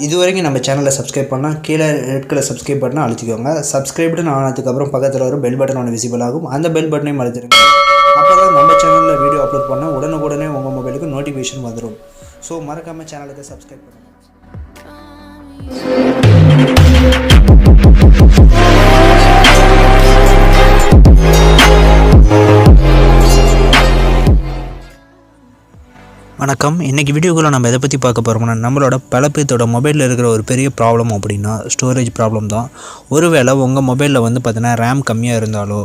இதுவரைக்கும் நம்ம சேனலை சப்ஸ்கிரைப் பண்ணால் கீழே ரெட் கலர் சப்ஸ்கிரைப் பட்டனை அழுத்திக்கோங்க. சப்ஸ்கிரைப்டுன்னு ஆனதுக்கப்புறம் பக்கத்தில் ஒரு பெல் பட்டன் ஒன்று விசிபிள் ஆகும். அந்த பெல் பட்டனையும் அழுத்திடுங்க. அப்போ தான் நம்ம சேனலில் வீடியோ அப்லோட் பண்ணால் உடனுக்குடனே உங்கள் மொபைலுக்கு நோட்டிஃபிகேஷன் வந்துடும். ஸோ மறக்காமல் சேனலுக்கு சப்ஸ்கிரைப் பண்ணுங்கள். வணக்கம். இன்றைக்கி வீடியோக்குள்ளே நம்ம எதை பற்றி பார்க்க போகிறோம்னா, நம்மளோட பல பேர்த்தோட மொபைலில் இருக்கிற ஒரு பெரிய ப்ராப்ளம் அப்படின்னா ஸ்டோரேஜ் ப்ராப்ளம் தான். ஒருவேளை உங்கள் மொபைலில் பார்த்தீங்கன்னா ரேம் கம்மியாக இருந்தாலோ,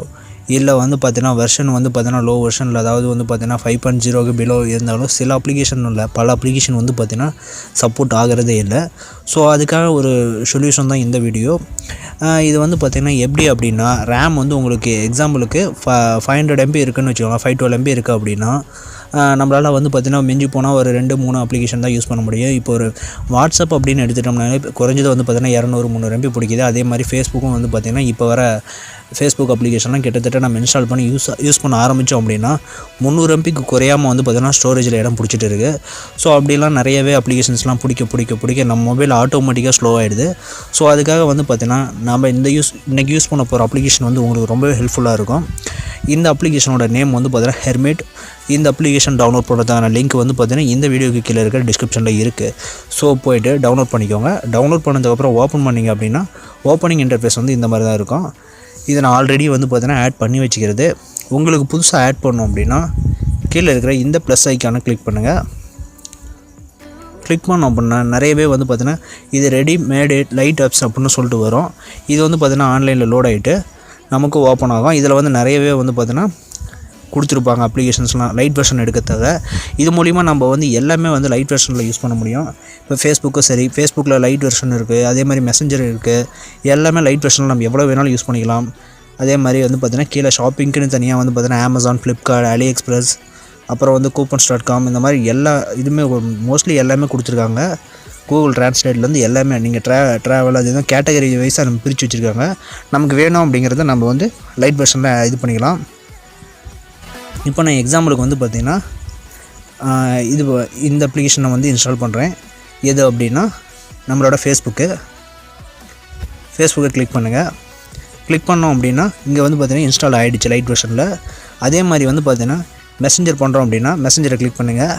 இல்லை பார்த்தீங்கன்னா வெர்ஷன் பார்த்தீங்கன்னா லோ வெர்ஷனில், அதாவது பார்த்தீங்கன்னா 5.0க்கு பிலோ இருந்தாலும் சில அப்ளிகேஷன் இல்லை, பல அப்ளிகேஷன் பார்த்தீங்கன்னா சப்போர்ட் ஆகிறதே இல்லை. ஸோ அதுக்காக ஒரு சொல்யூஷன் தான் இந்த வீடியோ. இது பார்த்திங்கன்னா எப்படி அப்படின்னா, ரேம் உங்களுக்கு எக்ஸாம்பிளுக்கு 500 MB இருக்குதுன்னு வச்சுக்கோங்க, 512 MB இருக்குது அப்படின்னா நம்மளால் பார்த்திங்கன்னா மிஞ்சி போனால் ஒரு 2-3 அப்ளிகேஷன் தான் யூஸ் பண்ண முடியும். இப்போ ஒரு வாட்ஸ்அப் அப்படின்னு எடுத்துட்டோம்னாலே குறைஞ்சது பார்த்திங்கன்னா 200-300 MB பிடிக்குது. அதே மாதிரி ஃபேஸ்புக்கும் பார்த்திங்கன்னா இப்போ வர ஃபேஸ்புக் அப்ளிகேஷன்லாம் கிட்டத்தட்ட நம்ம இன்ஸ்டால் பண்ணி யூஸ் பண்ண ஆரம்பித்தோம் அப்படின்னா 300 MBக்கு குறையாமல் பார்த்திங்கன்னா ஸ்டோரேஜில் இடம் பிடிச்சிட்டு இருக்குது. ஸோ அப்படிலாம் நிறையவே அப்ளிகேஷன்ஸ்லாம் பிடிக்க நம்ம மொபைல் ஆட்டோமேட்டிக்காக ஸ்லோ ஆகிடுது. ஸோ அதுக்காக பார்த்திங்கன்னா நம்ம இன்றைக்கி யூஸ் பண்ண போகிற அப்ளிகேஷன் உங்களுக்கு ரொம்பவே ஹெல்ப்ஃபுல்லாக இருக்கும். இந்த அப்ளிகேஷனோட நேம் பார்த்திங்கன்னா ஹெர்மிட். இந்த அப்ளிகேஷன் டவுன்லோட் பண்ணுறதுக்கான லிங்க் பார்த்திங்கன்னா இந்த வீடியோக்கு கீழே இருக்கிற டிஸ்கிரிப்ஷனில் இருக்குது. ஸோ போய்ட்டு டவுன்லோட் பண்ணிக்கோங்க. டவுன்லோட் பண்ணதுக்கப்புறம் ஓப்பன் பண்ணிங்க அப்படின்னா ஓப்பனிங் இன்டர்ஃபேஸ் இந்த மாதிரி தான் இருக்கும். இதை நான் ஆல்ரெடி பார்த்திங்கன்னா ஆட் பண்ணி வச்சுக்கிறது. உங்களுக்கு புதுசாக ஆட் பண்ணோம் அப்படின்னா கீழே இருக்கிற இந்த ப்ளஸ் ஐக்கானை கிளிக் பண்ணுங்கள். கிளிக் பண்ணோம் அப்படின்னா நிறையவே பார்த்திங்கன்னா இது ரெடி மேட் லைட் ஆப்ஸ் அப்படின்னு சொல்லிட்டு வரும். இது பார்த்திங்கன்னா ஆன்லைனில் லோட் ஆகிட்டு நமக்கு ஓப்பன் ஆகும். இதில் நிறையவே பார்த்திங்கன்னா கொடுத்துருப்பாங்க அப்ளிகேஷன்ஸ்லாம் லைட் வெர்ஷன் எடுக்கிறதாக. இது மூலிமா நம்ம எல்லாமே லைட் வெர்ஷனில் யூஸ் பண்ண முடியும். இப்போ ஃபேஸ்புக்கும் சரி, ஃபேஸ்புக்கில் லைட் வெர்ஷன் இருக்குது, அதே மாதிரி மெசஞ்சர் இருக்குது. எல்லாமே லைட் வெர்ஷனில் நம்ம எவ்வளோ வேணாலும் யூஸ் பண்ணிக்கலாம். அதே மாதிரி பார்த்திங்கன்னா கீழே ஷாப்பிங்க்குன்னு தனியாக பார்த்திங்கன்னா அமேசான், ஃப்ளிப்கார்ட், அலி எக்ஸ்பிரஸ், அப்புறம் coupons.com இந்த மாதிரி எல்லா இதுவுமே மோஸ்ட்லி எல்லாமே கொடுத்துருக்காங்க. கூகுள் ட்ரான்ஸ்லேட்லேருந்து எல்லாமே நீங்கள் ட்ராவல் அது எதுவும் கேட்டகரி வைஸாக நம்ம பிரித்து வச்சுருக்காங்க. நமக்கு வேணும் அப்படிங்கிறத நம்ம லைட் வெர்ஷனில் இது பண்ணிக்கலாம். இப்போ நான் எக்ஸாம்பிளுக்கு பார்த்திங்கன்னா இந்த அப்ளிகேஷனை இன்ஸ்டால் பண்ணுறேன். எது அப்படின்னா நம்மளோட ஃபேஸ்புக்கை கிளிக் பண்ணுங்கள். கிளிக் பண்ணோம் அப்படின்னா இங்கே பார்த்திங்கன்னா இன்ஸ்டால் ஆகிடுச்சு லைட் வெர்ஷனில். அதே மாதிரி பார்த்திங்கன்னா மெசஞ்சர் பண்ணுறோம் அப்படின்னா மெசஞ்சரை கிளிக் பண்ணுங்கள்.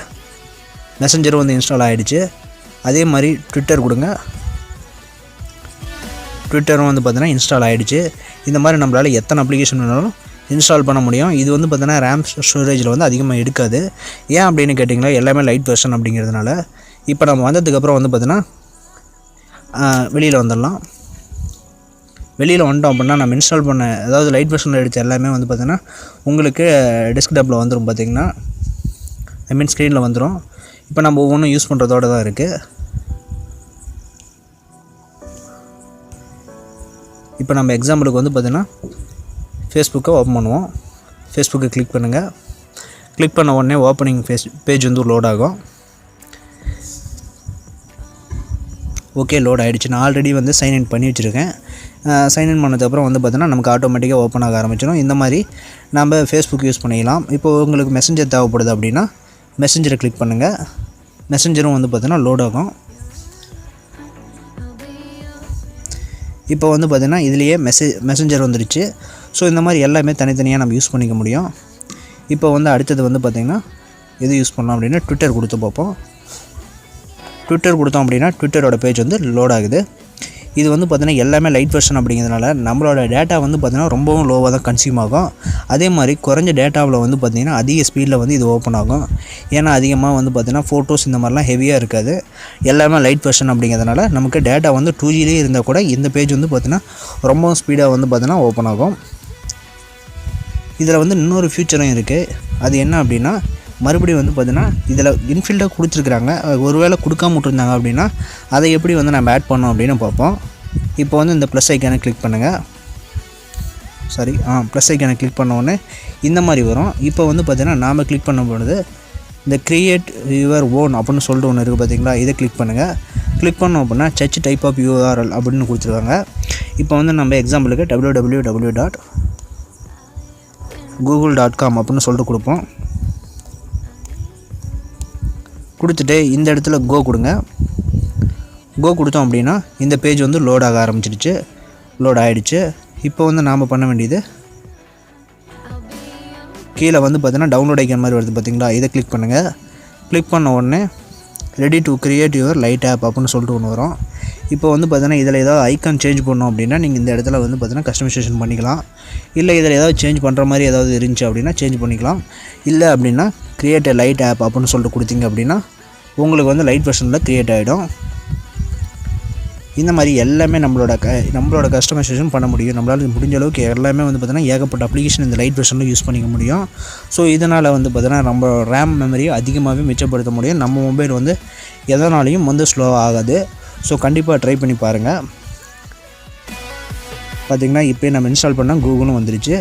மெசஞ்சரும் இன்ஸ்டால் ஆகிடுச்சு. அதே மாதிரி ட்விட்டர் கொடுங்க. ட்விட்டரும் பார்த்திங்கன்னா இன்ஸ்டால் ஆகிடுச்சு. இந்த மாதிரி நம்மளால் எத்தனை அப்ளிகேஷன் வேணாலும் இன்ஸ்டால் பண்ண முடியும். இது பார்த்திங்கன்னா ரேம் ஸ்டோரேஜில் அதிகமாக எடுக்காது. ஏன் அப்படின்னு கேட்டிங்களா, எல்லாமே லைட் வெர்ஷன் அப்படிங்கிறதுனால. இப்போ நம்ம வந்ததுக்கப்புறம் பார்த்திங்கன்னா வெளியில் வந்துடலாம். வெளியில் வந்துட்டோம் அப்படின்னா நம்ம இன்ஸ்டால் பண்ண, அதாவது லைட் வெர்ஷனில் எடுத்த எல்லாமே பார்த்திங்கன்னா உங்களுக்கு டெஸ்க்டாப்பில் வந்துடும். பார்த்திங்கன்னா ஸ்க்ரீனில் வந்துடும். இப்போ நம்ம ஒவ்வொன்றும் யூஸ் பண்ணுறதோடு தான் இருக்குது. இப்போ நம்ம எக்ஸாம்பிளுக்கு பார்த்திங்கன்னா ஃபேஸ்புக்கை ஓப்பன் பண்ணுவோம். ஃபேஸ்புக்கை கிளிக் பண்ணுங்கள். கிளிக் பண்ண உடனே ஓப்பனிங் பேஜ் லோட் ஆகும். ஓகே, லோட் ஆகிடுச்சு. நான் ஆல்ரெடி சைன்இன் பண்ணி வச்சுருக்கேன். சைன்இன் பண்ணதுக்கப்புறம் பார்த்திங்கன்னா நமக்கு ஆட்டோமேட்டிக்காக ஓப்பன் ஆக ஆரம்பிச்சிடும். இந்த மாதிரி நம்ம ஃபேஸ்புக் யூஸ் பண்ணிக்கலாம். இப்போது உங்களுக்கு மெசஞ்சர் தேவைப்படுது அப்படின்னா மெசஞ்சரை கிளிக் பண்ணுங்கள். மெசஞ்சரும் பார்த்திங்கன்னா லோட் ஆகும். இப்போ பார்த்திங்கன்னா இதுலேயே மெசஞ்சர் வந்துடுச்சு. ஸோ இந்த மாதிரி எல்லாமே தனித்தனியாக நம்ம யூஸ் பண்ணிக்க முடியும். இப்போ அடுத்தது பார்த்திங்கன்னா எது யூஸ் பண்ணலாம் அப்படின்னா ட்விட்டர் கொடுத்து பார்ப்போம். ட்விட்டர் கொடுத்தோம் அப்படின்னா ட்விட்டரோட பேஜ் லோட் ஆகுது. இது பார்த்திங்கன்னா எல்லாமே லைட் வெர்ஷன் அப்படிங்கிறதுனால நம்மளோட டேட்டா பார்த்திங்கன்னா ரொம்பவும் லோவாக தான் கன்சியூம் ஆகும். அதே மாதிரி குறைஞ்ச டேட்டாவில் பார்த்திங்கன்னா அதிக ஸ்பீடில் இது ஓப்பன் ஆகும். ஏன்னா அதிகமாக பார்த்திங்கன்னா ஃபோட்டோஸ் இந்த மாதிரிலாம் ஹெவியாக இருக்காது. எல்லாமே லைட் வெர்ஷன் அப்படிங்கிறதுனால நமக்கு டேட்டா 2Gலேயே இருந்தால் கூட இந்த பேஜ் பார்த்திங்கன்னா ரொம்பவும் ஸ்பீடாக பார்த்திங்கன்னா ஓப்பன் ஆகும். இதில் இன்னொரு ஃபியூச்சரும் இருக்குது. அது என்ன அப்படின்னா, மறுபடியும் பார்த்திங்கன்னா இதில் இன்ஃபில்டாக கொடுத்துருக்குறாங்க. ஒருவேளை கொடுக்காம விட்டுருந்தாங்க அப்படின்னா அதை எப்படி நம்ம ஆட் பண்ணோம் அப்படின்னு பார்ப்போம். இப்போ இந்த ப்ளஸ் ஐக்கானை கிளிக் பண்ணுங்கள். ப்ளஸ் ஐக்கானை கிளிக் பண்ண உடனே இந்த மாதிரி வரும். இப்போ பார்த்திங்கன்னா நாம் கிளிக் பண்ண பொழுது இந்த கிரியேட் யுவர் ஓன் அப்படின்னு சொல்லிட்டு ஒன்று இருக்குது பார்த்திங்களா, இதை கிளிக் பண்ணுங்கள். கிளிக் பண்ணோம் அப்படின்னா சர்ச் டைப் ஆஃப் URL அப்படின்னு கொடுத்துருக்காங்க. இப்போ நம்ம எக்ஸாம்பிளுக்கு www.google.com அப்படின்னு சொல்லிட்டு கொடுப்போம். கொடுத்துட்டு இந்த இடத்துல கோ கொடுங்க. கோ கொடுத்தோம் அப்படின்னா இந்த பேஜ் வந்து லோட் ஆக ஆரம்பிச்சிடுச்சு, லோட் ஆகிடுச்சு. இப்போ வந்து நாம் பண்ண வேண்டியது கீழே வந்து பார்த்தீங்கன்னா டவுன்லோட் ஐக்கான் மாதிரி வருது பார்த்தீங்களா, இதை கிளிக் பண்ணுங்கள். கிளிக் பண்ண உடனே ready to create your light app அப்படின்னு சொல்லிட்டு ஒன்று வரும். இப்போ வந்து பார்த்தீங்கன்னா இதில் ஏதாவது ஐக்கான் சேஞ்ச் பண்ணோம் அப்படின்னா நீங்கள் இந்த இடத்துல வந்து பார்த்தீங்கன்னா கஸ்டமைசேஷன் பண்ணிக்கலாம். இல்லை இதில் ஏதாவது சேஞ்ச் பண்ணுற மாதிரி ஏதாவது இருந்துச்சு அப்படின்னா சேஞ்ச் பண்ணிக்கலாம். இல்லை அப்படின்னா கிரியேட் எ லைட் ஆப் அப்படின்னு சொல்லிட்டு கொடுத்தீங்க அப்படின்னா உங்களுக்கு வந்து லைட் வெர்ஷனில் க்ரியேட் ஆகிடும். இந்த மாதிரி எல்லாமே நம்மளோட கஸ்டமைசேஷன் பண்ண முடியும். நம்மளால் முடிஞ்ச அளவுக்கு எல்லாமே வந்து பார்த்தீங்கன்னா ஏகப்பட்ட அப்ளிகேஷன் இந்த லைட் வெர்ஷனில் யூஸ் பண்ணிக்க முடியும். ஸோ இதனால் வந்து பார்த்தீங்கன்னா நம்ம ரேம் மெமரியை அதிகமாகவே மிச்சப்படுத்த முடியும். நம்ம மொபைல் வந்து எதனாலையும் வந்து ஸ்லோ ஆகாது. ஸோ கண்டிப்பாக ட்ரை பண்ணி பாருங்கள். பார்த்திங்கன்னா இப்போ நம்ம இன்ஸ்டால் பண்ணால் கூகுளும் வந்துருச்சு.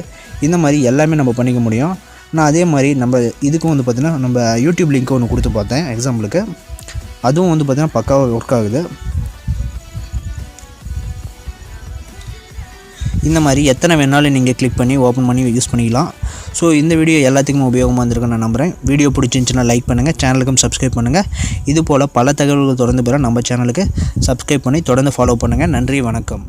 இந்த மாதிரி எல்லாமே நம்ம பண்ணிக்க முடியும். நான் அதே மாதிரி நம்ம இதுக்கும் வந்து பார்த்திங்கன்னா நம்ம யூடியூப் லிங்க் ஒன்று கொடுத்து பார்த்தேன் எக்ஸாம்பிளுக்கு. அதுவும் வந்து பார்த்திங்கன்னா பக்காவாக ஒர்க் ஆகுது. இந்த மாதிரி எத்தனை வேணாலும் நீங்கள் கிளிக் பண்ணி ஓப்பன் பண்ணி யூஸ் பண்ணிக்கலாம். ஸோ இந்த வீடியோ எல்லாத்துக்குமே உபயோகமாக இருந்திருக்குன்னு நான் நம்புகிறேன். வீடியோ பிடிச்சிருந்துச்சுன்னா லைக் பண்ணுங்கள், சேனலுக்கும் சப்ஸ்கிரைப் பண்ணுங்கள். இது போல் பல தகவல்கள் தொடர்ந்து பெற நம்ம சேனலுக்கு சப்ஸ்கிரைப் பண்ணி தொடர்ந்து ஃபாலோ பண்ணுங்கள். நன்றி, வணக்கம்.